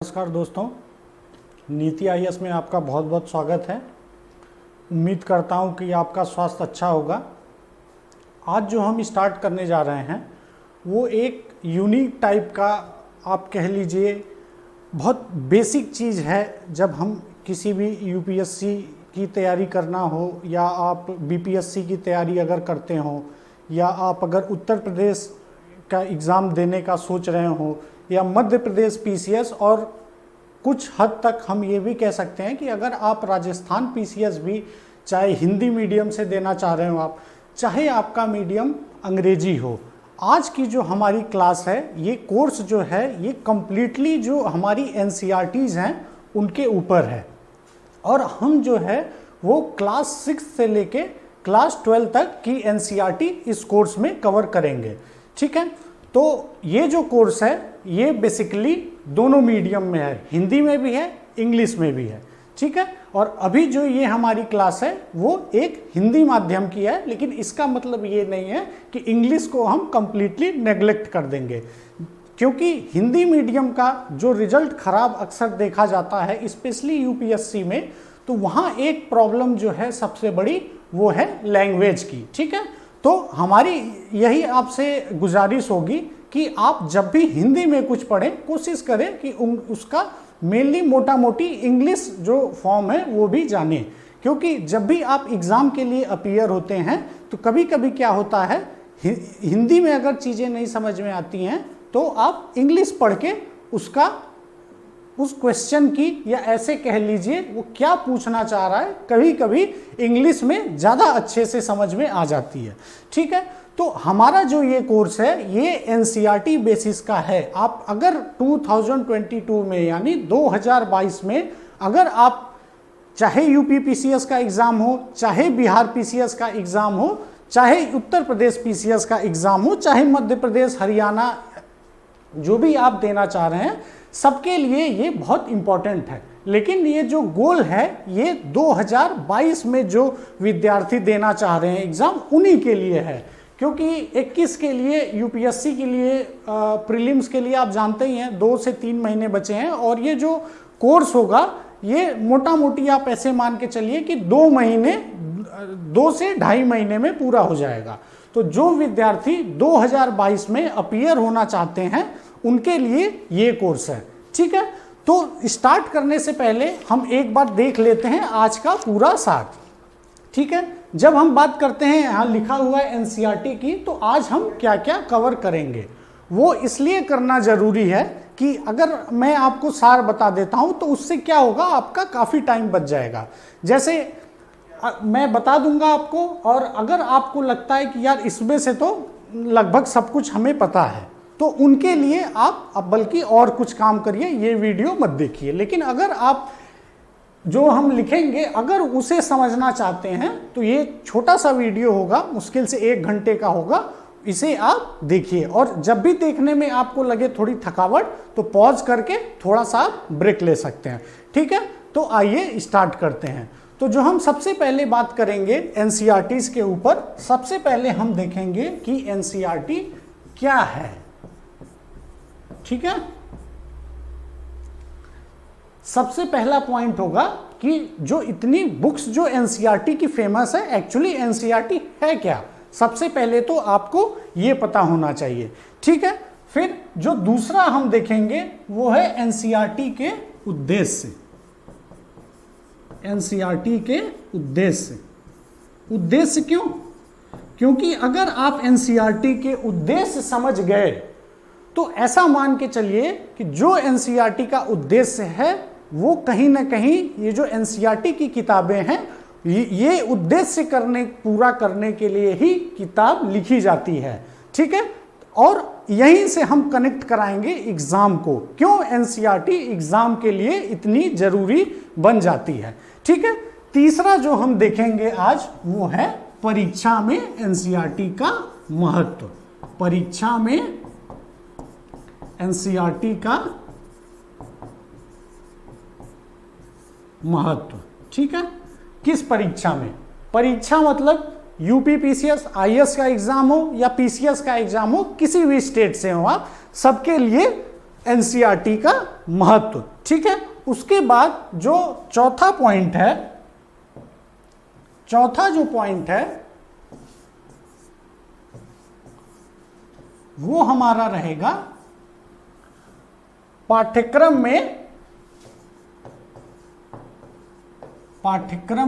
नमस्कार दोस्तों, नीति आईएएस में आपका बहुत बहुत स्वागत है। उम्मीद करता हूं कि आपका स्वास्थ्य अच्छा होगा। आज जो हम स्टार्ट करने जा रहे हैं वो एक यूनिक टाइप का, आप कह लीजिए बहुत बेसिक चीज़ है। जब हम किसी भी यूपीएससी की तैयारी करना हो, या आप बीपीएससी की तैयारी अगर करते हो, या आप अगर उत्तर प्रदेश का एग्ज़ाम देने का सोच रहे हो, या मध्य प्रदेश पीसीएस, और कुछ हद तक हम ये भी कह सकते हैं कि अगर आप राजस्थान पीसीएस भी चाहे हिंदी मीडियम से देना चाह रहे हो, आप चाहे आपका मीडियम अंग्रेजी हो, आज की जो हमारी क्लास है, ये कोर्स जो है ये कम्प्लीटली जो हमारी एनसीईआरटीज़ हैं उनके ऊपर है। और हम जो है वो क्लास 6 से लेके क्लास 12 तक की एनसीईआरटी इस कोर्स में कवर करेंगे। ठीक है, तो ये जो कोर्स है ये बेसिकली दोनों मीडियम में है, हिंदी में भी है, इंग्लिश में भी है। ठीक है, और अभी जो ये हमारी क्लास है वो एक हिंदी माध्यम की है, लेकिन इसका मतलब ये नहीं है कि इंग्लिश को हम कंप्लीटली नेग्लेक्ट कर देंगे, क्योंकि हिंदी मीडियम का जो रिजल्ट खराब अक्सर देखा जाता है स्पेशली यूपीएससी में, तो वहाँ एक प्रॉब्लम जो है सबसे बड़ी वो है लैंग्वेज की। ठीक है, तो हमारी यही आपसे गुजारिश होगी कि आप जब भी हिंदी में कुछ पढ़ें, कोशिश करें कि उसका मेनली मोटा मोटी इंग्लिश जो फॉर्म है वो भी जानें, क्योंकि जब भी आप एग्ज़ाम के लिए अपीयर होते हैं तो कभी कभी क्या होता है, हिंदी में अगर चीज़ें नहीं समझ में आती हैं तो आप इंग्लिश पढ़ के उस क्वेश्चन की, या ऐसे कह लीजिए वो क्या पूछना चाह रहा है, कभी कभी इंग्लिश में ज़्यादा अच्छे से समझ में आ जाती है। ठीक है, तो हमारा जो ये कोर्स है ये एनसीईआरटी बेसिस का है। आप अगर 2022 में यानी 2022 में अगर आप चाहे यूपी पीसीएस का एग्ज़ाम हो, चाहे बिहार पीसीएस का एग्ज़ाम हो, चाहे उत्तर प्रदेश पीसीएस का एग्ज़ाम हो, चाहे मध्य प्रदेश, हरियाणा, जो भी आप देना चाह रहे हैं, सबके लिए ये बहुत इम्पॉर्टेंट है। लेकिन ये जो गोल है ये 2022 में जो विद्यार्थी देना चाह रहे हैं एग्ज़ाम, उन्हीं के लिए है, क्योंकि 21 के लिए यूपीएससी के लिए प्रीलिम्स के लिए आप जानते ही हैं 2 से 3 महीने बचे हैं, और ये जो कोर्स होगा ये मोटा मोटी आप ऐसे मान के चलिए कि 2 से 2.5 महीने में पूरा हो जाएगा। तो जो विद्यार्थी 2022 में अपीयर होना चाहते हैं उनके लिए ये कोर्स है। ठीक है, तो स्टार्ट करने से पहले हम एक बार देख लेते हैं आज का पूरा सार। ठीक है, जब हम बात करते हैं, यहाँ लिखा हुआ है एनसीईआरटी की, तो आज हम क्या क्या कवर करेंगे वो इसलिए करना जरूरी है कि अगर मैं आपको सार बता देता हूँ तो उससे क्या होगा, आपका काफ़ी टाइम बच जाएगा। जैसे मैं बता दूंगा आपको, और अगर आपको लगता है कि यार इसमें से तो लगभग सब कुछ हमें पता है, तो उनके लिए आप अब बल्कि और कुछ काम करिए, ये वीडियो मत देखिए। लेकिन अगर आप जो हम लिखेंगे अगर उसे समझना चाहते हैं तो ये छोटा सा वीडियो होगा, मुश्किल से 1 घंटे का होगा, इसे आप देखिए। और जब भी देखने में आपको लगे थोड़ी थकावट तो पॉज करके थोड़ा सा ब्रेक ले सकते हैं। ठीक है, तो आइए स्टार्ट करते हैं। तो जो हम सबसे पहले बात करेंगे एनसीईआरटीज़ के ऊपर, सबसे पहले हम देखेंगे कि एनसीईआरटी क्या है। ठीक है, सबसे पहला पॉइंट होगा कि जो इतनी बुक्स जो एनसीईआरटी की फेमस है, एक्चुअली एनसीईआरटी है क्या, सबसे पहले तो आपको ये पता होना चाहिए। ठीक है, फिर जो दूसरा हम देखेंगे वो है एनसीईआरटी के उद्देश्य। एनसीईआरटी के उद्देश्य क्यों? क्योंकि अगर आप एनसीईआरटी के उद्देश्य समझ गए तो ऐसा मान के चलिए कि जो एनसीईआरटी का उद्देश्य है वो कहीं ना कहीं ये जो एनसीईआरटी की किताबें हैं ये उद्देश्य पूरा करने के लिए ही किताब लिखी जाती है। ठीक है, और यहीं से हम कनेक्ट कराएंगे एग्जाम को, क्यों एनसीईआरटी एग्जाम के लिए इतनी जरूरी बन जाती है। ठीक है, तीसरा जो हम देखेंगे आज वो है परीक्षा में एनसीईआरटी का महत्व। परीक्षा में एनसीईआरटी का महत्व। ठीक है, किस परीक्षा में? परीक्षा मतलब यूपी पीसीएस, आईएएस का एग्जाम हो या पीसीएस का एग्जाम हो, किसी भी स्टेट से हो आप, सबके लिए एनसीईआरटी का महत्व। ठीक है, उसके बाद जो चौथा पॉइंट है, चौथा जो पॉइंट है वो हमारा रहेगा पाठ्यक्रम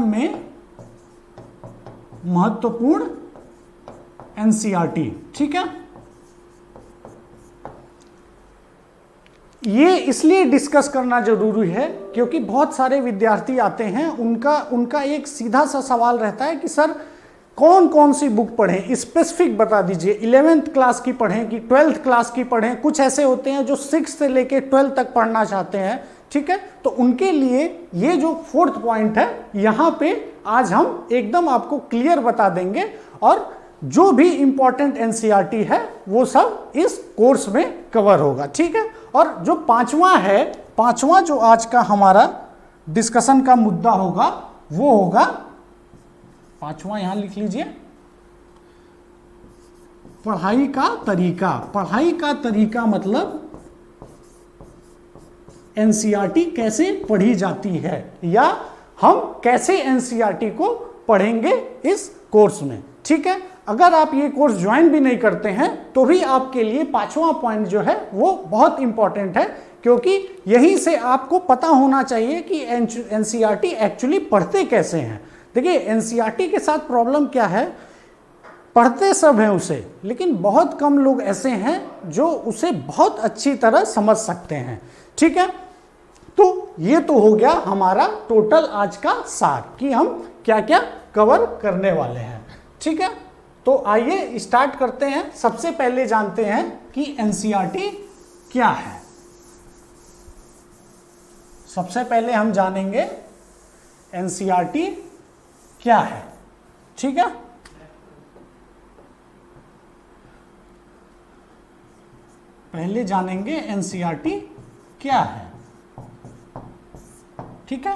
में महत्वपूर्ण एनसीईआरटी। ठीक है, ये इसलिए डिस्कस करना जरूरी है क्योंकि बहुत सारे विद्यार्थी आते हैं, उनका एक सीधा सा सवाल रहता है कि सर कौन कौन सी बुक पढ़ें, स्पेसिफिक बता दीजिए, 11th क्लास की पढ़ें कि 12th क्लास की पढ़ें। कुछ ऐसे होते हैं जो 6 से लेके 12 तक पढ़ना चाहते हैं। ठीक है, तो उनके लिए ये जो 4th पॉइंट है यहाँ पे आज हम एकदम आपको क्लियर बता देंगे, और जो भी इंपॉर्टेंट एनसीईआरटी है वो सब इस कोर्स में कवर होगा। ठीक है, और जो पांचवा जो आज का हमारा डिस्कशन का मुद्दा होगा वो होगा, पांचवा यहां लिख लीजिए, पढ़ाई का तरीका। पढ़ाई का तरीका मतलब एनसीईआरटी कैसे पढ़ी जाती है, या हम कैसे एनसीईआरटी को पढ़ेंगे इस कोर्स में। ठीक है, अगर आप ये कोर्स ज्वाइन भी नहीं करते हैं तो भी आपके लिए पांचवा पॉइंट जो है वो बहुत इंपॉर्टेंट है, क्योंकि यहीं से आपको पता होना चाहिए कि एनसीईआरटी एक्चुअली पढ़ते कैसे हैं। देखिए, एनसीईआरटी के साथ प्रॉब्लम क्या है, पढ़ते सब हैं उसे, लेकिन बहुत कम लोग ऐसे हैं जो उसे बहुत अच्छी तरह समझ सकते हैं। ठीक है, तो ये तो हो गया हमारा टोटल आज का सार कि हम क्या क्या कवर करने वाले हैं। ठीक है, तो आइए स्टार्ट करते हैं। सबसे पहले जानते हैं कि एनसीईआरटी क्या है। सबसे पहले हम जानेंगे एनसीईआरटी क्या है। ठीक है, पहले जानेंगे एनसीईआरटी क्या है। ठीक है,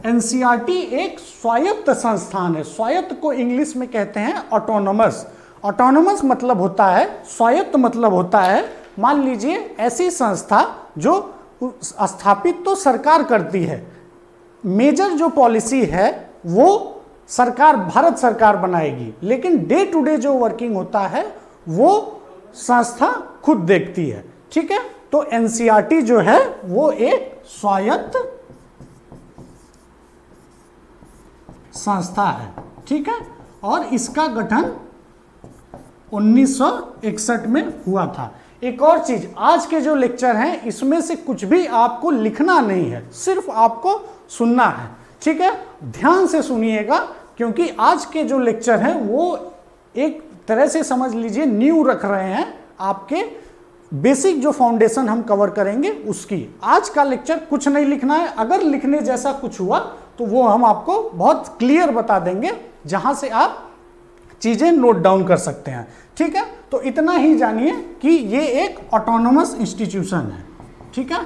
एनसीईआरटी एक स्वायत्त संस्थान है। स्वायत्त को इंग्लिश में कहते हैं ऑटोनोमस। ऑटोनोमस मतलब होता है, स्वायत्त मतलब होता है, मान लीजिए ऐसी संस्था जो स्थापित तो सरकार करती है, मेजर जो पॉलिसी है वो सरकार, भारत सरकार बनाएगी, लेकिन डे टू डे जो वर्किंग होता है वो संस्था खुद देखती है। ठीक है, तो एनसीईआरटी जो है वो एक स्वायत्त संस्था है। ठीक है, और इसका गठन 1961 में हुआ था। एक और चीज, आज के जो लेक्चर हैं इसमें से कुछ भी आपको लिखना नहीं है, सिर्फ आपको सुनना है। ठीक है, ध्यान से सुनिएगा, क्योंकि आज के जो लेक्चर हैं वो एक तरह से समझ लीजिए न्यू रख रहे हैं, आपके बेसिक जो फाउंडेशन हम कवर करेंगे उसकी। आज का लेक्चर कुछ नहीं लिखना है, अगर लिखने जैसा कुछ हुआ तो वो हम आपको बहुत क्लियर बता देंगे, जहां से आप चीजें नोट डाउन कर सकते हैं। ठीक है, तो इतना ही जानिए कि ये एक ऑटोनोमस इंस्टीट्यूशन है। ठीक है,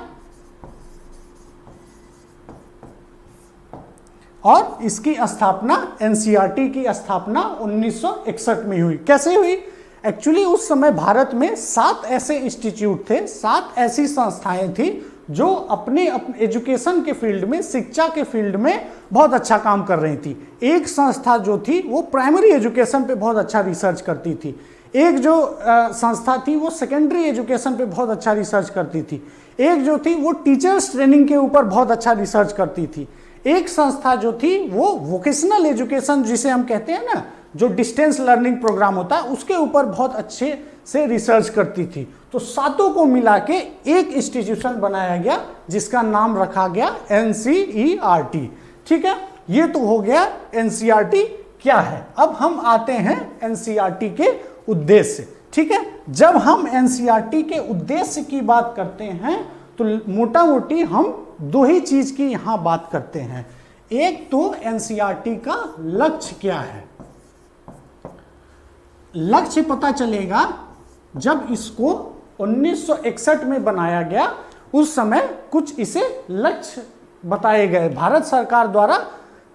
और इसकी स्थापना, एनसीईआरटी की स्थापना 1961 में हुई। कैसे हुई? एक्चुअली उस समय भारत में 7 ऐसे इंस्टीट्यूट थे, 7 ऐसी संस्थाएं थी जो अपने एजुकेशन के फील्ड में, शिक्षा के फील्ड में बहुत अच्छा काम कर रही थी। एक संस्था जो थी वो प्राइमरी एजुकेशन पे बहुत अच्छा रिसर्च करती थी, एक जो संस्था थी वो सेकेंडरी एजुकेशन पे बहुत अच्छा रिसर्च करती थी, एक जो थी वो टीचर्स ट्रेनिंग के ऊपर बहुत अच्छा रिसर्च करती थी, एक संस्था जो थी वो वोकेशनल एजुकेशन जिसे हम कहते हैं ना, जो डिस्टेंस लर्निंग प्रोग्राम होता है उसके ऊपर बहुत अच्छे से रिसर्च करती थी। तो सातों को मिला के एक इंस्टीट्यूशन बनाया गया जिसका नाम रखा गया एनसीईआरटी। ठीक है, ये तो हो गया एनसीईआरटी क्या है। अब हम आते हैं एनसीईआरटी के उद्देश्य। ठीक है, जब हम एनसीईआरटी के उद्देश्य की बात करते हैं तो मोटा मोटी हम दो ही चीज की यहां बात करते हैं। एक तो एनसीईआरटी का लक्ष्य क्या है। लक्ष्य पता चलेगा जब इसको 1961 में बनाया गया, उस समय कुछ इसे लक्ष्य बताए गए, भारत सरकार द्वारा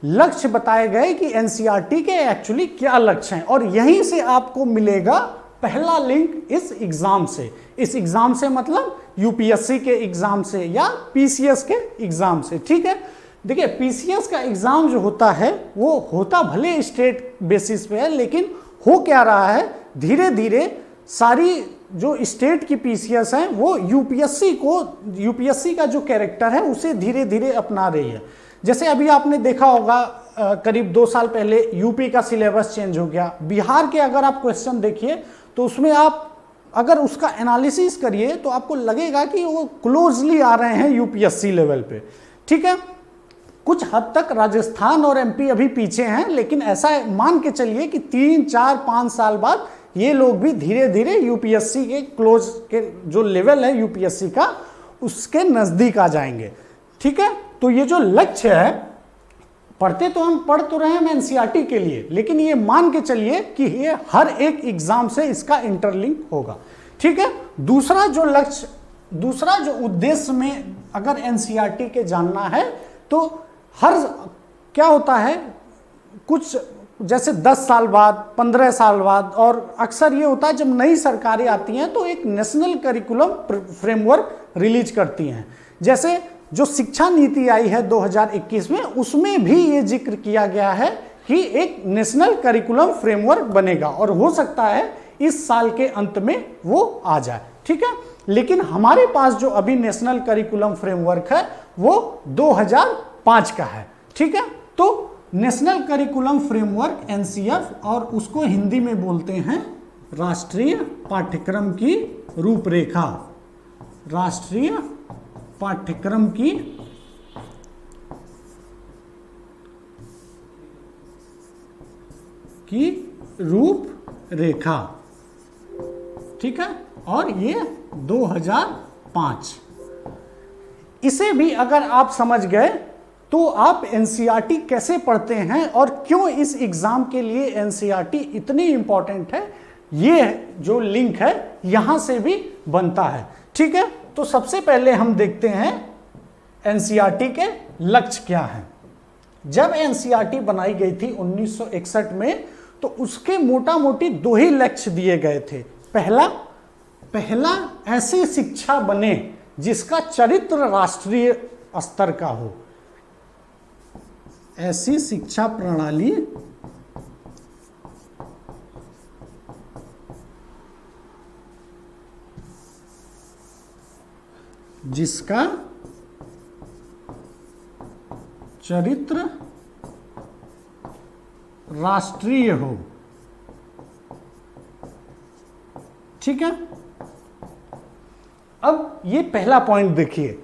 लक्ष्य बताए गए कि एनसीईआरटी के एक्चुअली क्या लक्ष्य हैं, और यहीं से आपको मिलेगा पहला लिंक इस एग्जाम से, इस एग्जाम से मतलब यूपीएससी के एग्जाम से या पीसीएस के एग्जाम से, ठीक है। देखिए पीसीएस का एग्जाम जो होता है वो होता भले स्टेट बेसिस पे है, लेकिन हो क्या रहा है, धीरे धीरे सारी जो स्टेट की पीसीएस हैं वो यूपीएससी का जो कैरेक्टर है उसे धीरे धीरे अपना रही है। जैसे अभी आपने देखा होगा करीब 2 साल पहले यूपी का सिलेबस चेंज हो गया। बिहार के अगर आप क्वेश्चन देखिए तो उसमें आप अगर उसका एनालिसिस करिए तो आपको लगेगा कि वो क्लोजली आ रहे हैं यूपीएससी लेवल पे, ठीक है। कुछ हद तक राजस्थान और एमपी अभी पीछे हैं, लेकिन ऐसा मान के चलिए कि 3, 4, 5 साल बाद ये लोग भी धीरे धीरे यूपीएससी के क्लोज के जो लेवल है यूपीएससी का उसके नजदीक आ जाएंगे, ठीक है। तो ये जो लक्ष्य है, पढ़ते तो हम पढ़ तो रहे हैं एनसीईआरटी के लिए, लेकिन ये मान के चलिए कि ये हर एक एग्जाम से इसका इंटरलिंक होगा, ठीक है। दूसरा जो लक्ष्य, दूसरा जो उद्देश्य में अगर एनसीईआरटी के जानना है तो हर क्या होता है, कुछ जैसे 10 साल बाद, 15 साल बाद, और अक्सर ये होता है जब नई सरकारें आती हैं तो एक नेशनल करिकुलम फ्रेमवर्क रिलीज करती हैं। जैसे जो शिक्षा नीति आई है 2021 में, उसमें भी ये जिक्र किया गया है कि एक नेशनल करिकुलम फ्रेमवर्क बनेगा और हो सकता है इस साल के अंत में वो आ जाए, ठीक है। लेकिन हमारे पास जो अभी नेशनल करिकुलम फ्रेमवर्क है वो 2005 का है, ठीक है। तो नेशनल करिकुलम फ्रेमवर्क एनसीएफ, और उसको हिंदी में बोलते हैं राष्ट्रीय पाठ्यक्रम की रूपरेखा, राष्ट्रीय पाठ्यक्रम की रूपरेखा, ठीक है। और ये 2005, इसे भी अगर आप समझ गए तो आप एनसीईआरटी कैसे पढ़ते हैं और क्यों इस एग्जाम के लिए एनसीईआरटी इतनी इंपॉर्टेंट है, ये जो लिंक है यहां से भी बनता है, ठीक है। तो सबसे पहले हम देखते हैं एनसीईआरटी के लक्ष्य क्या हैं। जब एनसीईआरटी बनाई गई थी 1961 में तो उसके मोटा मोटी 2 ही लक्ष्य दिए गए थे। पहला ऐसी शिक्षा बने जिसका चरित्र राष्ट्रीय स्तर का हो, ऐसी शिक्षा प्रणाली जिसका चरित्र राष्ट्रीय हो, ठीक है। अब ये पहला पॉइंट देखिए,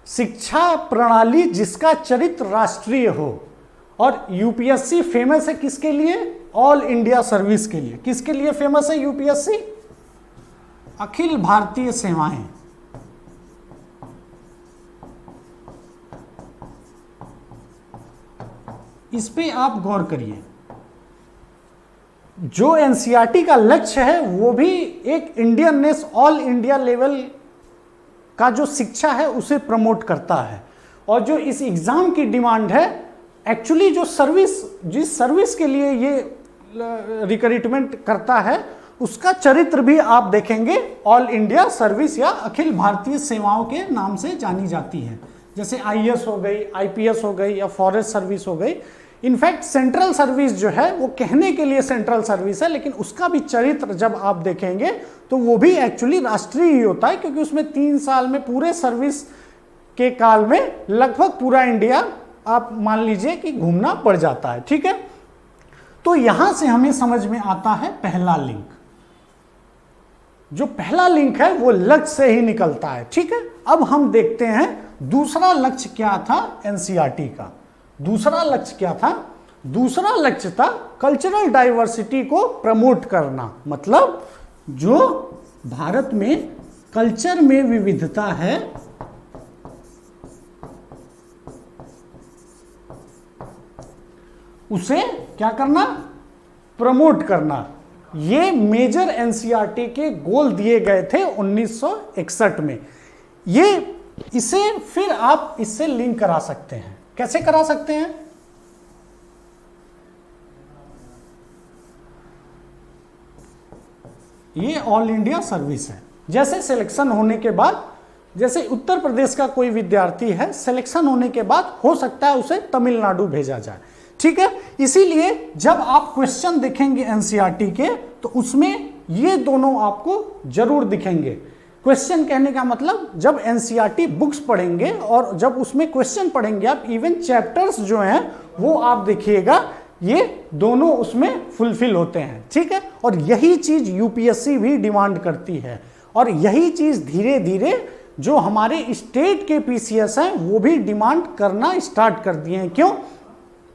शिक्षा प्रणाली जिसका चरित्र राष्ट्रीय हो। और यूपीएससी फेमस है किसके लिए? ऑल इंडिया सर्विस के लिए। किसके लिए फेमस है यूपीएससी? अखिल भारतीय सेवाएं। इस पे आप गौर करिए, जो एनसीईआरटी का लक्ष्य है वो भी एक इंडियन ऑल इंडिया लेवल का जो शिक्षा है उसे प्रमोट करता है। और जो इस एग्जाम की डिमांड है, एक्चुअली जो जिस सर्विस के लिए ये रिक्रूटमेंट करता है उसका चरित्र भी आप देखेंगे ऑल इंडिया सर्विस या अखिल भारतीय सेवाओं के नाम से जानी जाती है। जैसे आईएएस हो गई, आईपीएस हो गई या फॉरेस्ट सर्विस हो गई। इनफैक्ट सेंट्रल सर्विस जो है वो कहने के लिए सेंट्रल सर्विस है, लेकिन उसका भी चरित्र जब आप देखेंगे तो वो भी एक्चुअली राष्ट्रीय ही होता है, क्योंकि उसमें 3 साल में पूरे सर्विस के काल में लगभग पूरा इंडिया आप मान लीजिए कि घूमना पड़ जाता है, ठीक है। तो यहां से हमें समझ में आता है पहला लिंक। जो पहला लिंक है वो लक्ष्य से ही निकलता है, ठीक है। अब हम देखते हैं दूसरा लक्ष्य क्या था एनसीईआरटी का। दूसरा लक्ष्य क्या था? दूसरा लक्ष्य था कल्चरल डाइवर्सिटी को प्रमोट करना। मतलब जो भारत में कल्चर में विविधता है उसे क्या करना? प्रमोट करना। ये मेजर एनसीईआरटी के गोल दिए गए थे 1961 में। इसे फिर आप इससे लिंक करा सकते हैं। कैसे करा सकते हैं? ये ऑल इंडिया सर्विस है। जैसे सिलेक्शन होने के बाद, जैसे उत्तर प्रदेश का कोई विद्यार्थी है, सिलेक्शन होने के बाद हो सकता है उसे तमिलनाडु भेजा जाए, ठीक है। इसीलिए जब आप क्वेश्चन देखेंगे एनसीईआरटी के तो उसमें ये दोनों आपको जरूर दिखेंगे। क्वेश्चन कहने का मतलब जब एनसीईआरटी बुक्स पढ़ेंगे और जब उसमें क्वेश्चन पढ़ेंगे आप, इवन चैप्टर्स जो हैं वो आप देखिएगा, ये दोनों उसमें फुलफिल होते हैं, ठीक है। और यही चीज यूपीएससी भी डिमांड करती है और यही चीज धीरे धीरे जो हमारे स्टेट के पीसीएस हैं वो भी डिमांड करना स्टार्ट कर दिए हैं। क्यों?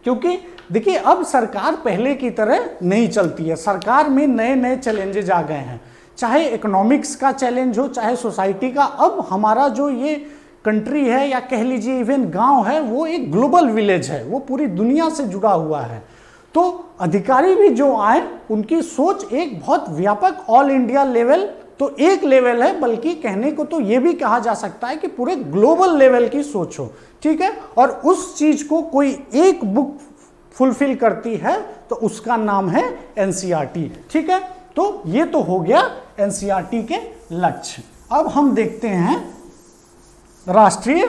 क्योंकि देखिए अब सरकार पहले की तरह नहीं चलती है, सरकार में नए नए चैलेंजेज आ गए हैं, चाहे इकोनॉमिक्स का चैलेंज हो, चाहे सोसाइटी का। अब हमारा जो ये कंट्री है या कह लीजिए इवन गांव है, वो एक ग्लोबल विलेज है, वो पूरी दुनिया से जुड़ा हुआ है। तो अधिकारी भी जो आए उनकी सोच एक बहुत व्यापक ऑल इंडिया लेवल, तो एक लेवल है, बल्कि कहने को तो ये भी कहा जा सकता है कि पूरे ग्लोबल लेवल की सोच हो, ठीक है। और उस चीज को कोई एक बुक फुलफिल करती है तो उसका नाम है एनसीईआरटी, ठीक है। तो ये तो हो गया एनसीईआरटी के लक्ष्य। अब हम देखते हैं राष्ट्रीय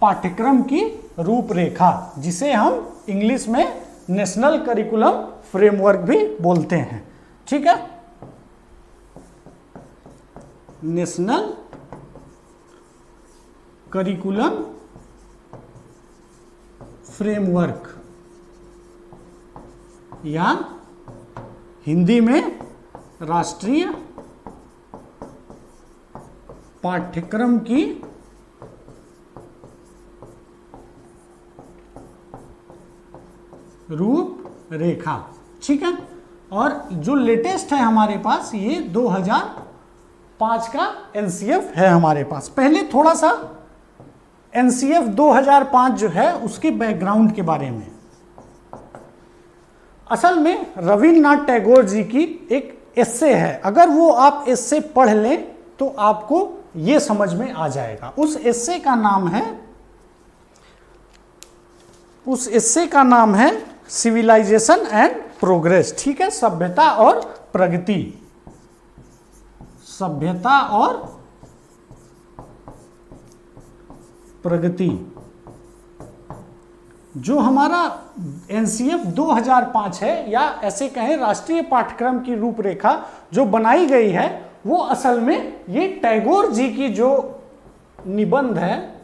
पाठ्यक्रम की रूपरेखा, जिसे हम इंग्लिश में नेशनल करिकुलम फ्रेमवर्क भी बोलते हैं, ठीक है। नेशनल करिकुलम फ्रेमवर्क या हिंदी में राष्ट्रीय पाठ्यक्रम की रूपरेखा, ठीक है। और जो लेटेस्ट है हमारे पास ये 2005 का एनसीएफ है हमारे पास। पहले थोड़ा सा एनसीएफ 2005 जो है उसके बैकग्राउंड के बारे में। असल में रविन्द्रनाथ टैगोर जी की एक एस्से है, अगर वो आप एस्से पढ़ लें तो आपको ये समझ में आ जाएगा। उस एस्से का नाम है सिविलाइजेशन एंड प्रोग्रेस, ठीक है। सभ्यता और प्रगति, सभ्यता और प्रगति। जो हमारा एनसीएफ 2005 है, या ऐसे कहें राष्ट्रीय पाठ्यक्रम की रूपरेखा जो बनाई गई है, वो असल में ये टैगोर जी की जो निबंध है,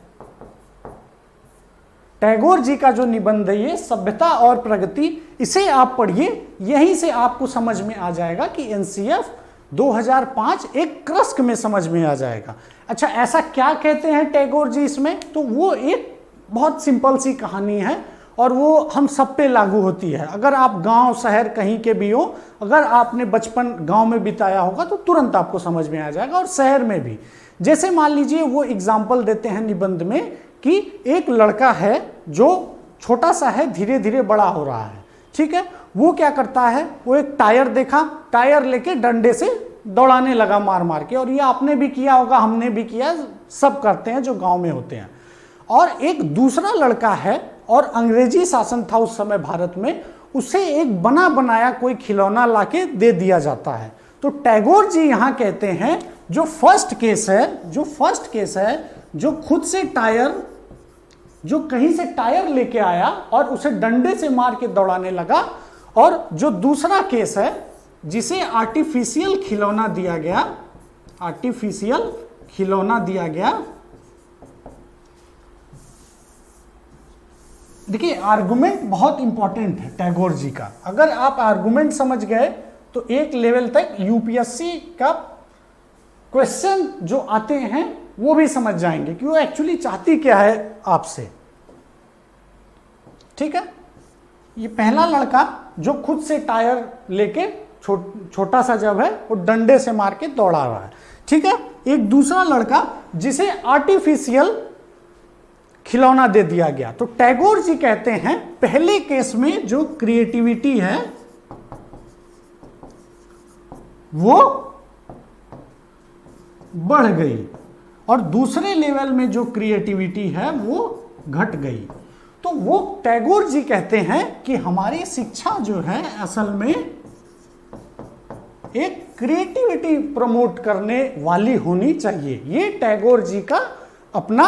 टैगोर जी का जो निबंध है ये सभ्यता और प्रगति, इसे आप पढ़िए, यहीं से आपको समझ में आ जाएगा कि एनसीएफ 2005 एक क्रस्क में समझ में आ जाएगा। अच्छा, ऐसा क्या कहते हैं टैगोर जी इसमें? तो वो एक बहुत सिंपल सी कहानी है और वो हम सब पे लागू होती है। अगर आप गांव शहर कहीं के भी हो, अगर आपने बचपन गांव में बिताया होगा तो तुरंत आपको समझ में आ जाएगा, और शहर में भी। जैसे मान लीजिए वो एग्जाम्पल देते हैं निबंध में कि एक लड़का है जो छोटा सा है, धीरे धीरे बड़ा हो रहा है, ठीक है। वो क्या करता है, वो एक टायर देखा, टायर लेके डंडे से दौड़ाने लगा मार मार के, और ये आपने भी किया होगा, हमने भी किया, सब करते हैं जो गांव में होते हैं। और एक दूसरा लड़का है, और अंग्रेजी शासन था उस समय भारत में, उसे एक बना बनाया कोई खिलौना लाके दे दिया जाता है। तो टैगोर जी यहाँ कहते हैं जो फर्स्ट केस है, जो खुद से टायर, जो कहीं से टायर लेके आया और उसे डंडे से मार के दौड़ाने लगा, और जो दूसरा केस है जिसे आर्टिफिशियल खिलौना दिया गया, आर्टिफिशियल खिलौना दिया गया। देखिए, आर्गुमेंट बहुत इंपॉर्टेंट है टैगोर जी का। अगर आप आर्गुमेंट समझ गए तो एक लेवल तक यूपीएससी का क्वेश्चन जो आते हैं वो भी समझ जाएंगे कि वो एक्चुअली चाहती क्या है आपसे, ठीक है। ये पहला लड़का जो खुद से टायर लेके छोटा सा जब है वो डंडे से मार के दौड़ा रहा है, ठीक है। एक दूसरा लड़का जिसे आर्टिफिशियल खिलौना दे दिया गया। तो टैगोर जी कहते हैं पहले केस में जो क्रिएटिविटी है वो बढ़ गई, और दूसरे लेवल में जो क्रिएटिविटी है वो घट गई। तो वो टैगोर जी कहते हैं कि हमारी शिक्षा जो है असल में एक क्रिएटिविटी प्रमोट करने वाली होनी चाहिए। ये टैगोर जी का अपना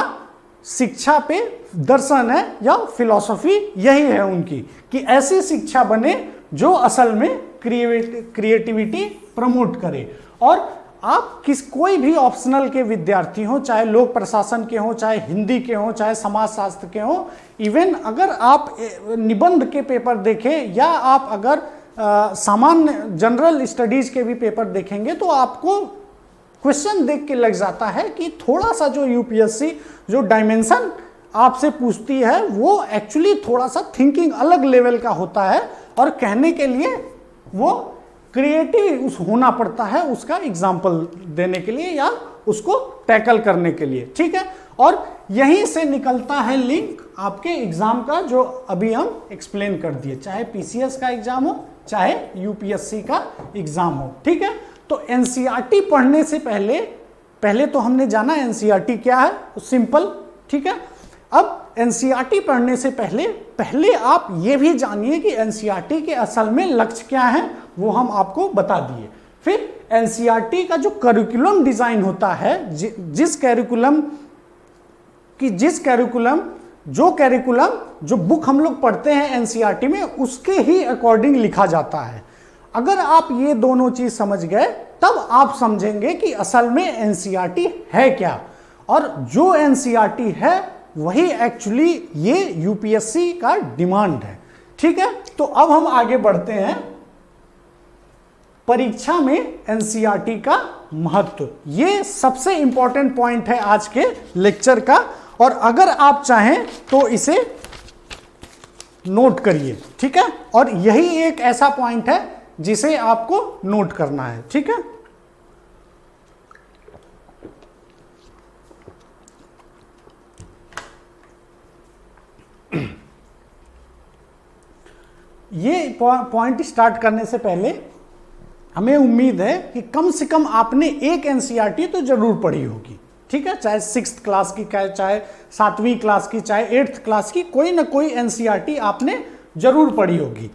शिक्षा पे दर्शन है या फिलॉसफी यही है उनकी, कि ऐसी शिक्षा बने जो असल में क्रिएटिविटी प्रमोट करे। और आप कोई भी ऑप्शनल के विद्यार्थी हो, चाहे लोक प्रशासन के हो, चाहे हिंदी के हो, चाहे समाजशास्त्र के हो, इवन अगर आप निबंध के पेपर देखें या आप अगर सामान्य जनरल स्टडीज के भी पेपर देखेंगे तो आपको क्वेश्चन देख के लग जाता है कि थोड़ा सा जो यूपीएससी जो डायमेंशन आपसे पूछती है वो एक्चुअली थोड़ा सा थिंकिंग अलग लेवल का होता है, और कहने के लिए वो क्रिएटिव होना पड़ता है उसका एग्जाम्पल देने के लिए या उसको टैकल करने के लिए। ठीक है, और यहीं से निकलता है लिंक आपके एग्जाम का जो अभी हम एक्सप्लेन कर दिए, चाहे पीसीएस का एग्जाम हो चाहे यूपीएससी का एग्जाम हो। ठीक है, तो एनसीईआरटी पढ़ने से पहले तो हमने जाना एनसीईआरटी क्या है, सिंपल। ठीक है, अब एनसीईआरटी पढ़ने से पहले आप ये भी जानिए कि एनसीईआरटी के असल में लक्ष्य क्या है, वो हम आपको बता दिए। फिर एनसीईआरटी का जो करिकुलम डिजाइन होता है, जिस कैरिकुलम जो बुक हम लोग पढ़ते हैं एनसीईआरटी में, उसके ही अकॉर्डिंग लिखा जाता है। अगर आप ये दोनों चीज समझ गए तब आप समझेंगे कि असल में एनसीईआरटी है क्या, और जो एनसीईआरटी है वही एक्चुअली ये यूपीएससी का डिमांड है। ठीक है, तो अब हम आगे बढ़ते हैं। परीक्षा में एनसीईआरटी का महत्व, ये सबसे इंपॉर्टेंट पॉइंट है आज के लेक्चर का, और अगर आप चाहें तो इसे नोट करिए। ठीक है, और यही एक ऐसा पॉइंट है जिसे आपको नोट करना है। ठीक है, ये पॉइंट स्टार्ट करने से पहले हमें उम्मीद है कि कम से कम आपने एक एनसीईआरटी तो जरूर पढ़ी होगी। ठीक है, चाहे 6th क्लास की, चाहे 7वीं क्लास की, चाहे 8th क्लास की, कोई ना कोई एनसीईआरटी आपने जरूर पढ़ी होगी।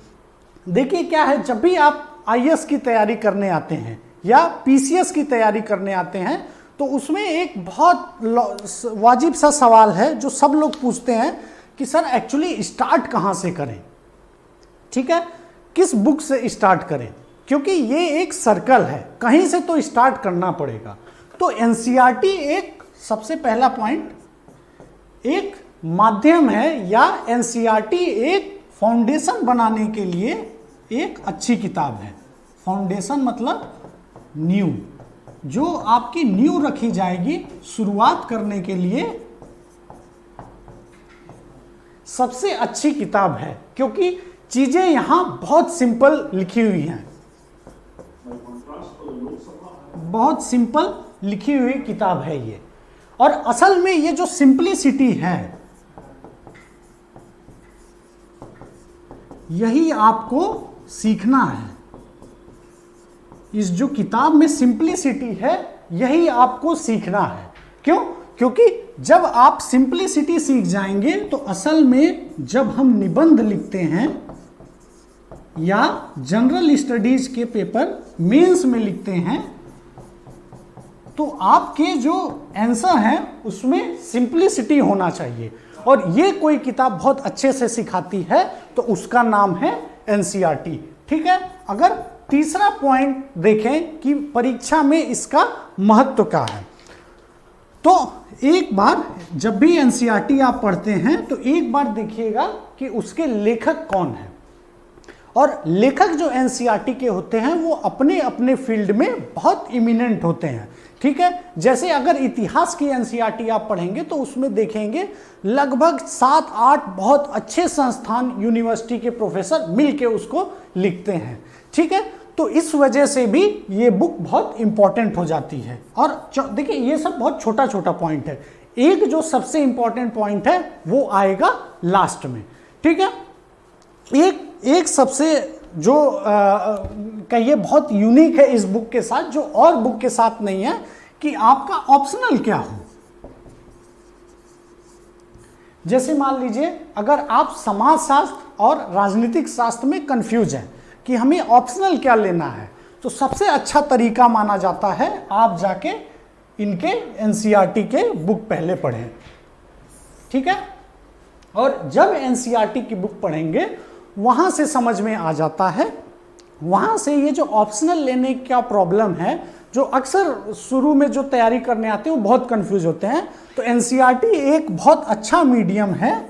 देखिए क्या है, जब भी आप आईएएस की तैयारी करने आते हैं या पीसीएस की तैयारी करने आते हैं तो उसमें एक बहुत वाजिब सा सवाल है जो सब लोग पूछते हैं कि सर एक्चुअली स्टार्ट कहाँ से करें। ठीक है, किस बुक से स्टार्ट करें, क्योंकि ये एक सर्कल है, कहीं से तो स्टार्ट करना पड़ेगा। तो एनसीईआरटी एक सबसे पहला पॉइंट एक माध्यम है, या एनसीईआरटी एक फाउंडेशन बनाने के लिए एक अच्छी किताब है। फाउंडेशन मतलब नींव, जो आपकी नींव रखी जाएगी शुरुआत करने के लिए सबसे अच्छी किताब है, क्योंकि चीजें यहां बहुत सिंपल लिखी हुई हैं, बहुत सिंपल लिखी हुई किताब है ये। और असल में ये जो सिंपलिसिटी है यही आपको सीखना है। इस जो किताब में सिंपलिसिटी है यही आपको सीखना है। क्यों? क्योंकि जब आप सिंपलिसिटी सीख जाएंगे तो असल में जब हम निबंध लिखते हैं या जनरल स्टडीज के पेपर मेंस में लिखते हैं तो आपके जो आंसर हैं उसमें सिंपलिसिटी होना चाहिए, और ये कोई किताब बहुत अच्छे से सिखाती है तो उसका नाम है एनसीईआरटी। ठीक है, अगर तीसरा पॉइंट देखें कि परीक्षा में इसका महत्व क्या है, तो एक बार जब भी एनसीईआरटी आप पढ़ते हैं तो एक बार देखिएगा कि उसके लेखक कौन है। और लेखक जो एनसीईआरटी के होते हैं वो अपने अपने फील्ड में बहुत इमिनेंट होते हैं। ठीक है, जैसे अगर इतिहास की एनसीईआरटी आप पढ़ेंगे तो उसमें देखेंगे लगभग 7-8 बहुत अच्छे संस्थान यूनिवर्सिटी के प्रोफेसर मिलके उसको लिखते हैं। ठीक है, तो इस वजह से भी ये बुक बहुत इंपॉर्टेंट हो जाती है। और देखिए ये सब बहुत छोटा छोटा पॉइंट है, एक जो सबसे इंपॉर्टेंट पॉइंट है वो आएगा लास्ट में। ठीक है, एक सबसे जो कहिए बहुत यूनिक है इस बुक के साथ, जो और बुक के साथ नहीं है, कि आपका ऑप्शनल क्या हो। जैसे मान लीजिए अगर आप समाजशास्त्र और राजनीतिक शास्त्र में कंफ्यूज हैं कि हमें ऑप्शनल क्या लेना है, तो सबसे अच्छा तरीका माना जाता है आप जाके इनके एनसीईआरटी के बुक पहले पढ़ें, ठीक है। और जब एनसीईआरटी की बुक पढ़ेंगे वहां से समझ में आ जाता है, वहां से ये जो ऑप्शनल लेने का प्रॉब्लम है, जो अक्सर शुरू में जो तैयारी करने आते हैं वो बहुत कंफ्यूज होते हैं। तो एनसीईआरटी एक बहुत अच्छा मीडियम है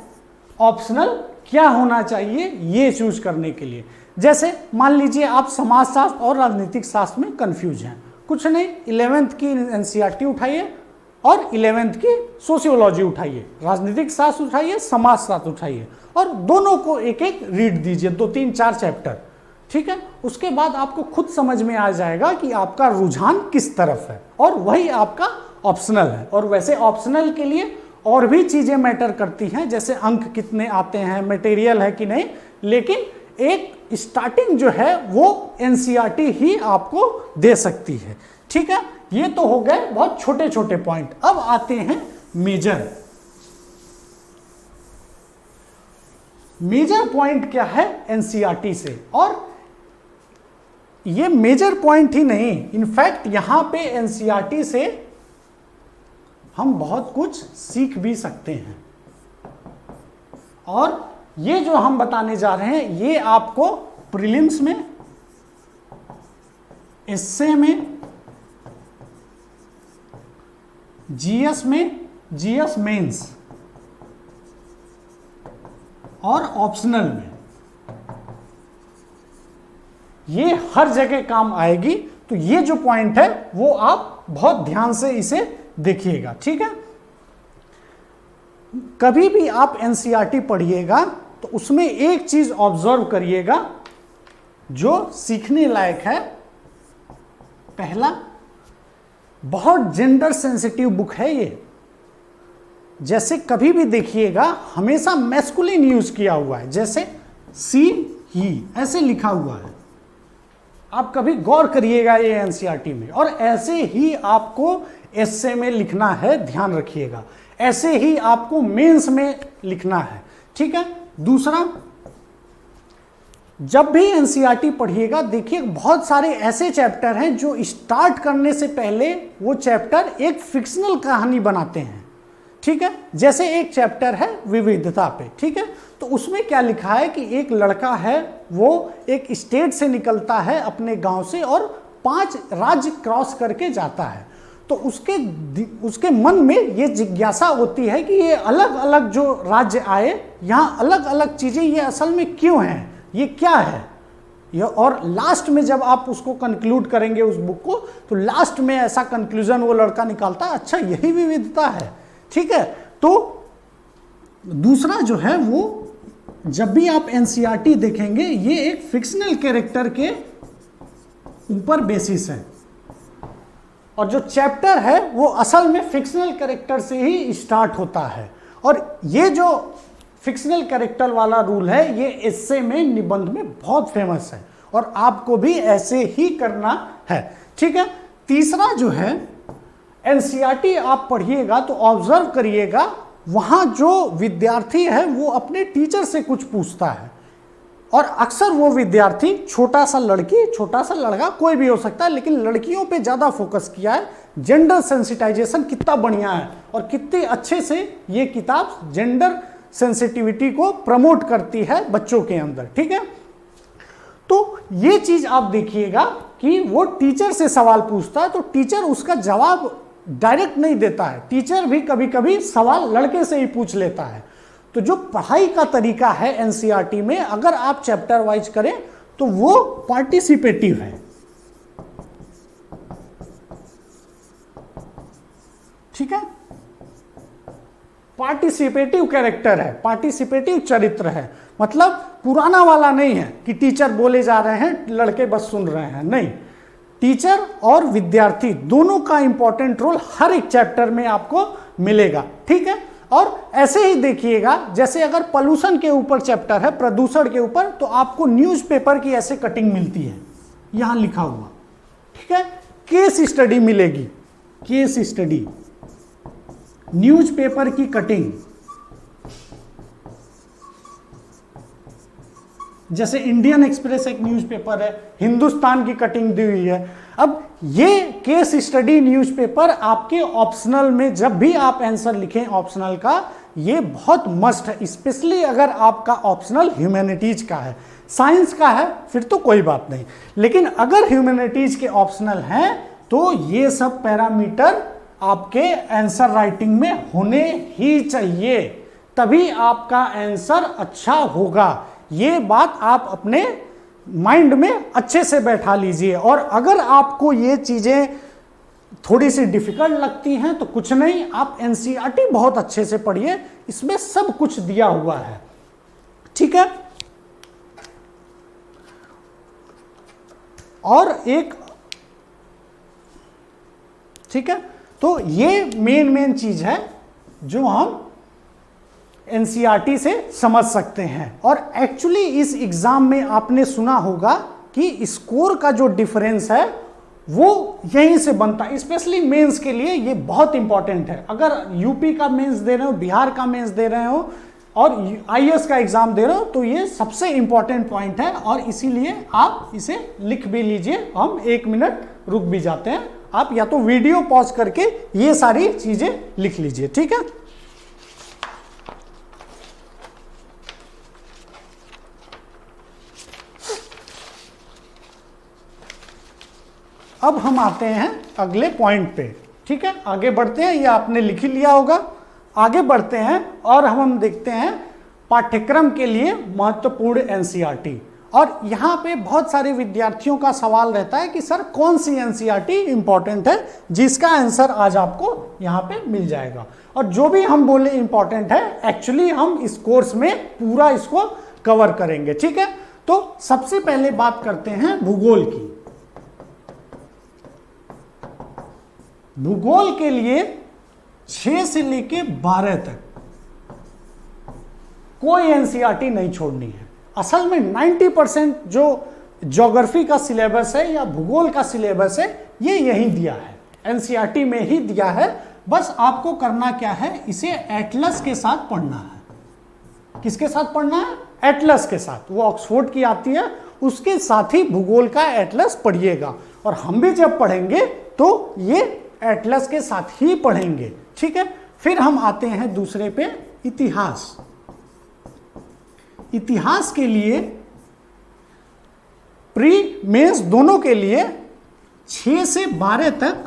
ऑप्शनल क्या होना चाहिए ये चूज करने के लिए। जैसे मान लीजिए आप समाजशास्त्र और राजनीतिक शास्त्र में कंफ्यूज हैं, कुछ नहीं, 11th की एनसीईआरटी उठाइए और 11th की सोशियोलॉजी उठाइए, राजनीतिक शास्त्र उठाइए, समाजशास्त्र उठाइए और दोनों को एक एक रीड दीजिए, 2-3-4 चैप्टर, ठीक है। उसके बाद आपको खुद समझ में आ जाएगा कि आपका रुझान किस तरफ है और वही आपका ऑप्शनल है। और वैसे ऑप्शनल के लिए और भी चीजें मैटर करती हैं, जैसे अंक कितने आते हैं, मटेरियल है कि नहीं, लेकिन एक स्टार्टिंग जो है वो एनसीईआरटी ही आपको दे सकती है, ठीक है। ये तो हो गए बहुत छोटे छोटे पॉइंट। अब आते हैं मेजर पॉइंट क्या है एनसीईआरटी से। और ये मेजर पॉइंट ही नहीं, इनफैक्ट यहां पे एनसीईआरटी से हम बहुत कुछ सीख भी सकते हैं। और ये जो हम बताने जा रहे हैं ये आपको प्रीलिम्स में, एसए में, जीएस में, जीएस मेंस और ऑप्शनल में ये हर जगह काम आएगी। तो ये जो पॉइंट है वो आप बहुत ध्यान से इसे देखिएगा, ठीक है। कभी भी आप एनसीईआरटी पढ़िएगा तो उसमें एक चीज ऑब्जर्व करिएगा जो सीखने लायक है। पहला, बहुत जेंडर सेंसिटिव बुक है ये। जैसे कभी भी देखिएगा हमेशा मैस्कुलिन यूज किया हुआ है, जैसे सी ही ऐसे लिखा हुआ है, आप कभी गौर करिएगा ये एनसीईआरटी में। और ऐसे ही आपको एसए में लिखना है, ध्यान रखिएगा, ऐसे ही आपको मेंस में लिखना है, ठीक है। दूसरा, जब भी एनसीईआरटी पढ़िएगा देखिए बहुत सारे ऐसे चैप्टर हैं जो स्टार्ट करने से पहले वो चैप्टर एक फिक्शनल कहानी बनाते हैं, ठीक है। जैसे एक चैप्टर है विविधता पे, ठीक है। तो उसमें क्या लिखा है कि एक लड़का है, वो एक स्टेट से निकलता है अपने गांव से और 5 राज्य क्रॉस करके जाता है। तो उसके मन में ये जिज्ञासा होती है कि ये अलग अलग जो राज्य आए, यहाँ अलग अलग चीजें ये असल में क्यों हैं, ये क्या है ये। और लास्ट में जब आप उसको कंक्लूड करेंगे उस बुक को, तो लास्ट में ऐसा कंक्लूजन वो लड़का निकालता है, अच्छा यही विविधता है, ठीक है। तो दूसरा जो है वो, जब भी आप एनसीईआरटी देखेंगे ये एक फिक्शनल कैरेक्टर के ऊपर बेसिस है और जो चैप्टर है वो असल में फिक्शनल कैरेक्टर से ही स्टार्ट होता है। और ये जो फिक्शनल कैरेक्टर वाला रूल है ये एस्से में, निबंध में बहुत फेमस है और आपको भी ऐसे ही करना है, ठीक है। तीसरा जो है, एनसीईआरटी आप पढ़िएगा तो ऑब्जर्व करिएगा वहां जो विद्यार्थी है वो अपने टीचर से कुछ पूछता है और अक्सर वो विद्यार्थी, छोटा सा लड़की, छोटा सा लड़का, कोई भी हो सकता है, लेकिन लड़कियों पे ज्यादा फोकस किया है। जेंडर सेंसिटाइजेशन कितना बढ़िया है और कितने अच्छे से ये किताब जेंडर सेंसिटिविटी को प्रमोट करती है बच्चों के अंदर, ठीक है। तो ये चीज आप देखिएगा कि वो टीचर से सवाल पूछता है तो टीचर उसका जवाब डायरेक्ट नहीं देता है, टीचर भी कभी कभी सवाल लड़के से ही पूछ लेता है। तो जो पढ़ाई का तरीका है एनसीईआरटी में, अगर आप चैप्टर वाइज करें तो वो पार्टिसिपेटिव है, ठीक है। पार्टिसिपेटिव कैरेक्टर है, पार्टिसिपेटिव चरित्र है, मतलब पुराना वाला नहीं है कि टीचर बोले जा रहे हैं लड़के बस सुन रहे हैं, नहीं। टीचर और विद्यार्थी दोनों का इंपॉर्टेंट रोल हर एक चैप्टर में आपको मिलेगा, ठीक है। और ऐसे ही देखिएगा, जैसे अगर पॉल्यूशन के ऊपर चैप्टर है, प्रदूषण के ऊपर, तो आपको न्यूज़पेपर की ऐसे कटिंग मिलती है, यहां लिखा हुआ, ठीक है। केस स्टडी मिलेगी, केस स्टडी, न्यूज़पेपर की कटिंग, जैसे इंडियन एक्सप्रेस एक न्यूज़पेपर है, हिंदुस्तान की कटिंग दी हुई है। अब ये केस स्टडी न्यूज़पेपर आपके ऑप्शनल में जब भी आप आंसर लिखें ऑप्शनल का, ये बहुत मस्ट है, स्पेशली अगर आपका ऑप्शनल ह्यूमैनिटीज का है। साइंस का है फिर तो कोई बात नहीं, लेकिन अगर ह्यूमैनिटीज के ऑप्शनल हैं तो ये सब पैरामीटर आपके आंसर राइटिंग में होने ही चाहिए, तभी आपका आंसर अच्छा होगा। ये बात आप अपने माइंड में अच्छे से बैठा लीजिए। और अगर आपको ये चीजें थोड़ी सी डिफिकल्ट लगती हैं तो कुछ नहीं, आप एनसीईआरटी बहुत अच्छे से पढ़िए, इसमें सब कुछ दिया हुआ है। ठीक है, और एक ठीक है, तो ये मेन चीज है जो हम एनसीईआरटी से समझ सकते हैं। और एक्चुअली इस एग्जाम में आपने सुना होगा कि स्कोर का जो डिफरेंस है वो यहीं से बनता है, स्पेशली मेंस के लिए ये बहुत इंपॉर्टेंट है। अगर यूपी का मेंस दे रहे हो, बिहार का मेंस दे रहे हो और आईएएस का एग्जाम दे रहे हो तो ये सबसे इंपॉर्टेंट पॉइंट है, और इसीलिए आप इसे लिख भी लीजिए। हम 1 मिनट रुक भी जाते हैं, आप या तो वीडियो पॉज करके ये सारी चीजें लिख लीजिए। ठीक है, अब हम आते हैं अगले पॉइंट पे। ठीक है, आगे बढ़ते हैं, ये आपने लिख ही लिया होगा। आगे बढ़ते हैं और हम देखते हैं पाठ्यक्रम के लिए महत्वपूर्ण एनसीईआरटी। और यहाँ पे बहुत सारे विद्यार्थियों का सवाल रहता है कि सर कौन सी एनसीईआरटी इंपॉर्टेंट है, जिसका आंसर आज आपको यहाँ पे मिल जाएगा। और जो भी हम बोले इंपॉर्टेंट है, एक्चुअली हम इस कोर्स में पूरा इसको कवर करेंगे। ठीक है, तो सबसे पहले बात करते हैं भूगोल की। भूगोल के लिए 6 से लेके 12 तक कोई एनसीईआरटी नहीं छोड़नी है। असल में 90% जो ज्योग्राफी का सिलेबस है या भूगोल का सिलेबस है ये यही दिया है, एनसीईआरटी में ही दिया है। बस आपको करना क्या है, इसे एटलस के साथ पढ़ना है। किसके साथ पढ़ना है? एटलस के साथ। वो ऑक्सफोर्ड की आती है, उसके साथ ही भूगोल का एटलस पढ़िएगा। और हम भी जब पढ़ेंगे तो ये एटलस के साथ ही पढ़ेंगे। ठीक है, फिर हम आते हैं दूसरे पे, इतिहास। इतिहास के लिए प्री मेंस दोनों के लिए 6 से 12 तक,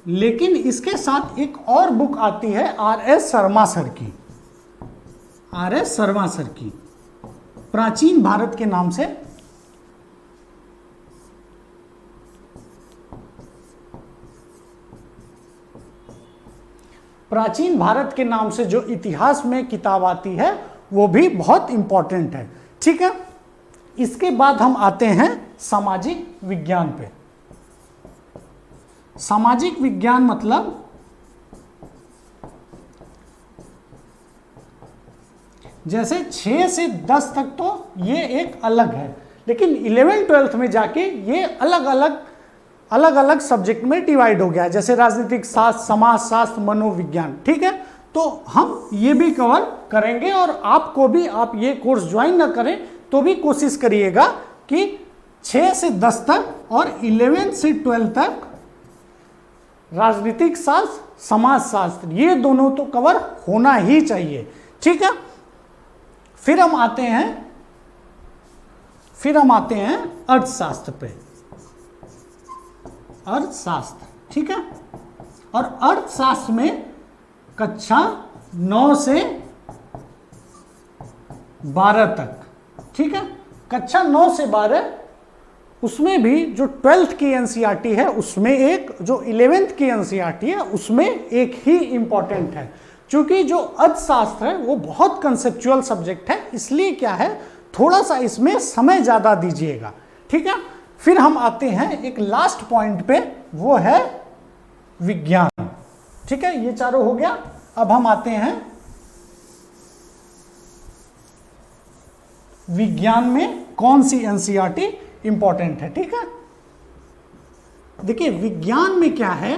लेकिन इसके साथ एक और बुक आती है आर.एस. शर्मा सर की, आर.एस. शर्मा सर की प्राचीन भारत के नाम से। प्राचीन भारत के नाम से जो इतिहास में किताब आती है वो भी बहुत इंपॉर्टेंट है। ठीक है, इसके बाद हम आते हैं सामाजिक विज्ञान पे। सामाजिक विज्ञान मतलब जैसे 6 से 10 तक तो ये एक अलग है, लेकिन 11th-12th में जाके ये अलग अलग सब्जेक्ट में डिवाइड हो गया है, जैसे राजनीतिक शास्त्र, समाज शास्त्र, मनोविज्ञान। ठीक है, तो हम ये भी कवर करेंगे। और आपको भी, आप ये कोर्स ज्वाइन ना करें तो भी कोशिश करिएगा कि 6 से 10 तक और 11 से 12 तक राजनीतिक शास्त्र, समाज शास्त्र, ये दोनों तो कवर होना ही चाहिए। ठीक है, फिर हम आते हैं अर्थशास्त्र पे। अर्थशास्त्र, ठीक है, और अर्थशास्त्र में कक्षा 9 से 12 तक। ठीक है, कक्षा 9 से 12, उसमें भी जो 12th की एनसीईआरटी है उसमें एक, जो 11th की एनसीईआरटी है उसमें एक ही इंपॉर्टेंट है। क्योंकि जो अर्थशास्त्र है वो बहुत कंसेप्चुअल सब्जेक्ट है, इसलिए क्या है, थोड़ा सा इसमें समय ज़्यादा दीजिएगा। ठीक है, फिर हम आते हैं एक लास्ट पॉइंट पे, वो है विज्ञान। ठीक है, ये चारों हो गया। अब हम आते हैं विज्ञान में कौन सी एनसीईआरटी इंपॉर्टेंट है। ठीक है, देखिए विज्ञान में क्या है,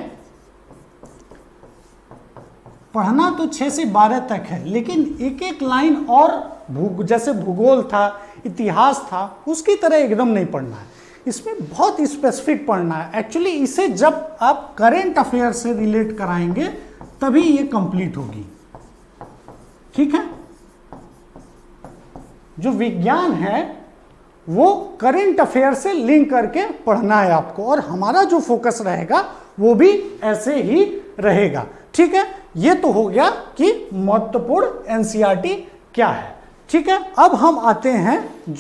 पढ़ना तो 6 से 12 तक है, लेकिन एक एक लाइन और जैसे भूगोल था, इतिहास था, उसकी तरह एकदम नहीं पढ़ना है। इसमें बहुत स्पेसिफिक पढ़ना है। एक्चुअली इसे जब आप करेंट अफेयर से रिलेट कराएंगे तभी ये कंप्लीट होगी। ठीक है, जो विज्ञान है वो करेंट अफेयर से लिंक करके पढ़ना है आपको, और हमारा जो फोकस रहेगा वो भी ऐसे ही रहेगा। ठीक है, ये तो हो गया कि महत्वपूर्ण एनसीईआरटी क्या है। ठीक है, अब हम आते हैं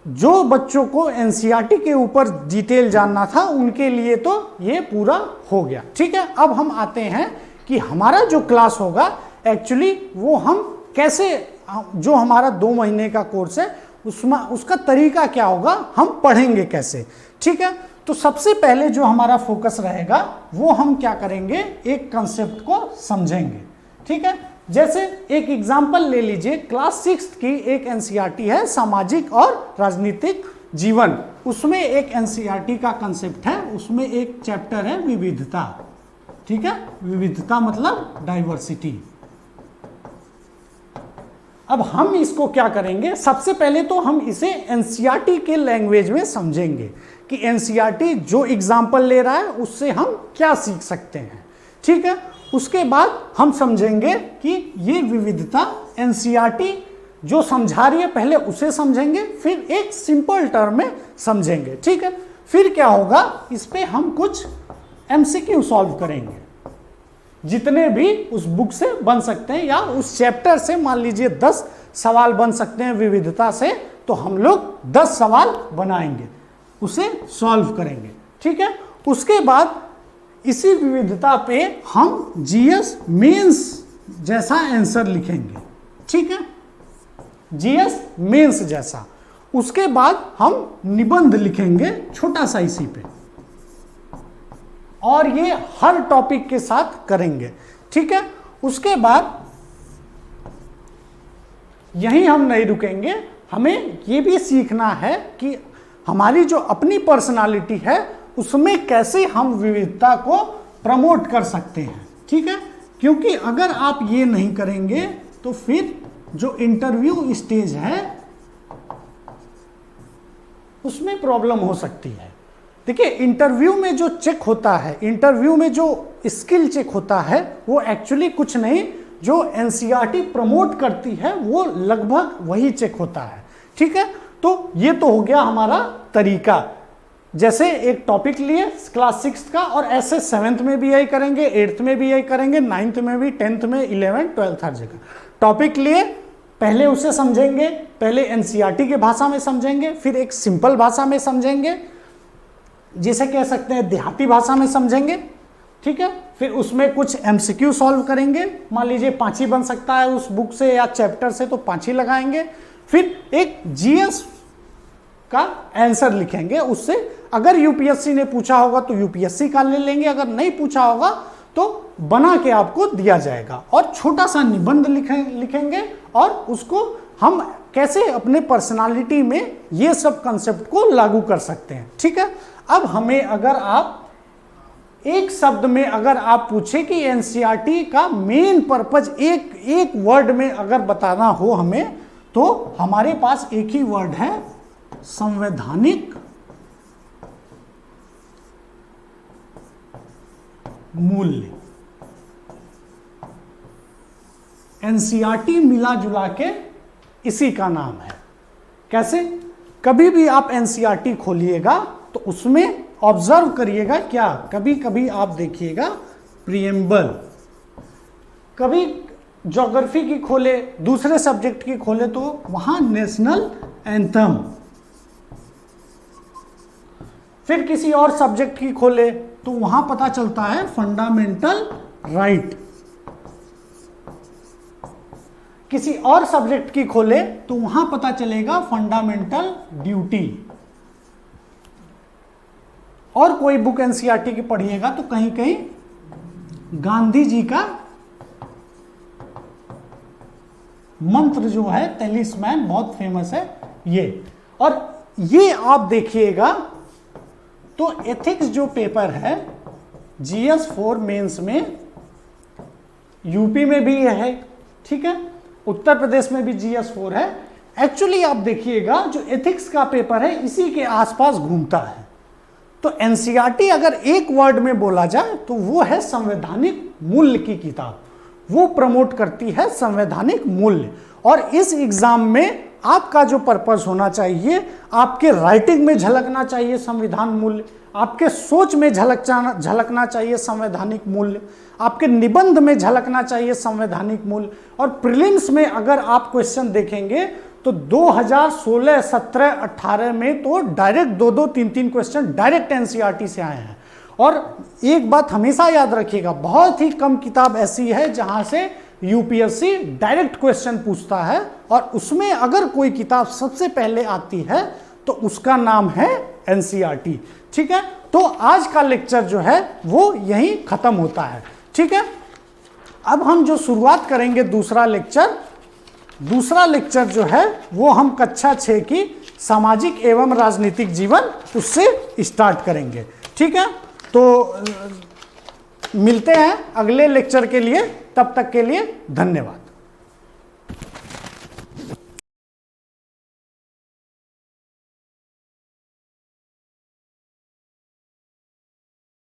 जो बच्चों को एनसीईआरटी के ऊपर डिटेल जानना था उनके लिए तो ये पूरा हो गया। ठीक है, अब हम आते हैं कि हमारा जो क्लास होगा एक्चुअली वो हम कैसे, जो हमारा 2 महीने का कोर्स है उसमें उसका तरीका क्या होगा, हम पढ़ेंगे कैसे। ठीक है, तो सबसे पहले जो हमारा फोकस रहेगा वो हम क्या करेंगे, एक कंसेप्ट को समझेंगे। ठीक है, जैसे एक एग्जांपल ले लीजिए, क्लास 6 की एक एनसीईआरटी है सामाजिक और राजनीतिक जीवन। उसमें एक एनसीईआरटी का कंसेप्ट है, उसमें एक चैप्टर है विविधता। ठीक है, विविधता मतलब डाइवर्सिटी। अब हम इसको क्या करेंगे, सबसे पहले तो हम इसे एनसीईआरटी के लैंग्वेज में समझेंगे कि एनसीईआरटी जो एग्जाम्पल ले रहा है उससे हम क्या सीख सकते हैं। ठीक है, उसके बाद हम समझेंगे कि ये विविधता एनसीईआरटी जो समझा रही है पहले उसे समझेंगे, फिर एक सिंपल टर्म में समझेंगे। ठीक है, फिर क्या होगा, इस पे हम कुछ एमसीक्यू सॉल्व करेंगे जितने भी उस बुक से बन सकते हैं, या उस चैप्टर से मान लीजिए 10 सवाल बन सकते हैं विविधता से, तो हम लोग 10 सवाल बनाएंगे, उसे सॉल्व करेंगे। ठीक है, उसके बाद इसी विविधता पे हम जीएस मेंस जैसा आंसर लिखेंगे। ठीक है, जीएस मेंस जैसा। उसके बाद हम निबंध लिखेंगे छोटा सा इसी पे, और ये हर टॉपिक के साथ करेंगे। ठीक है, उसके बाद यहीं हम नहीं रुकेंगे, हमें ये भी सीखना है कि हमारी जो अपनी पर्सनालिटी है उसमें कैसे हम विविधता को प्रमोट कर सकते हैं। ठीक है, क्योंकि अगर आप ये नहीं करेंगे तो फिर जो इंटरव्यू स्टेज है उसमें प्रॉब्लम हो सकती है। देखिए, इंटरव्यू में जो चेक होता है, इंटरव्यू में जो स्किल चेक होता है वो एक्चुअली कुछ नहीं, जो एनसीईआरटी प्रमोट करती है वो लगभग वही चेक होता है। ठीक है, तो ये तो हो गया हमारा तरीका। जैसे एक टॉपिक लिए क्लास 6 का, और ऐसे 7th में भी यही करेंगे, 8th में भी यही करेंगे, 9th में भी, 10th में, 11th 12th हर जगह टॉपिक लिए, पहले उसे समझेंगे, पहले एनसीईआरटी के भाषा में समझेंगे, फिर एक सिंपल भाषा में समझेंगे, जिसे कह सकते हैं देहाती भाषा में समझेंगे। ठीक है, फिर उसमें कुछ एमसीक्यू सॉल्व करेंगे, मान लीजिए 5 ही बन सकता है उस बुक से या चैप्टर से, तो 5 ही लगाएंगे। फिर एक जीएस का आंसर लिखेंगे, उससे अगर यूपीएससी ने पूछा होगा तो यूपीएससी का ले लेंगे, अगर नहीं पूछा होगा तो बना के आपको दिया जाएगा, और छोटा सा निबंध लिखेंगे, और उसको हम कैसे अपने पर्सनालिटी में ये सब कंसेप्ट को लागू कर सकते हैं। ठीक है, अब हमें अगर आप एक शब्द में अगर आप पूछे कि एनसीईआरटी का मेन पर्पज एक वर्ड में अगर बताना हो हमें, तो हमारे पास एक ही वर्ड है, संवैधानिक मूल्य। एनसीईआरटी मिला जुला के इसी का नाम है। कैसे, कभी भी आप एनसीईआरटी खोलिएगा तो उसमें ऑब्जर्व करिएगा, क्या कभी कभी आप देखिएगा प्रीएम्बल, कभी ज्योग्राफी की खोले, दूसरे सब्जेक्ट की खोले तो वहां नेशनल एंथम, फिर किसी और सब्जेक्ट की खोले तो वहां पता चलता है फंडामेंटल राइट, किसी और सब्जेक्ट की खोले तो वहां पता चलेगा फंडामेंटल ड्यूटी। और कोई बुक एनसीईआरटी की पढ़िएगा तो कहीं कहीं गांधी जी का मंत्र जो है टेलिस्मैन बहुत फेमस है ये। और ये आप देखिएगा तो एथिक्स जो पेपर है जीएस 4 मेंस में यूपी में भी यह है, ठीक है, उत्तर प्रदेश में भी GS4 है। एक्चुअली आप देखिएगा जो एथिक्स का पेपर है इसी के आसपास घूमता है। तो एनसीईआरटी अगर एक वर्ड में बोला जाए तो वो है संवैधानिक मूल्य की किताब, वो प्रमोट करती है संवैधानिक मूल्य। और इस एग्जाम में आपका जो पर्पस होना चाहिए, आपके राइटिंग में झलकना चाहिए संविधान मूल्य, आपके सोच में झलकना चाहिए संवैधानिक मूल्य, आपके निबंध में झलकना चाहिए संवैधानिक मूल्य। और प्रीलिम्स में अगर आप क्वेश्चन देखेंगे तो 2016, 17, 18 में तो डायरेक्ट 2-2, 3-3 क्वेश्चन डायरेक्ट एनसीईआरटी से आए हैं। और एक बात हमेशा याद रखिएगा, बहुत ही कम किताब ऐसी है जहां से यूपीएससी डायरेक्ट क्वेश्चन पूछता है, और उसमें अगर कोई किताब सबसे पहले आती है तो उसका नाम है एनसीईआरटी। ठीक है, तो आज का लेक्चर जो है वो यहीं खत्म होता है। ठीक है, अब हम जो शुरुआत करेंगे दूसरा लेक्चर जो है वो हम कक्षा 6 की सामाजिक एवं राजनीतिक जीवन उससे स्टार्ट करेंगे। ठीक है, तो मिलते हैं अगले लेक्चर के लिए, तब तक के लिए धन्यवाद।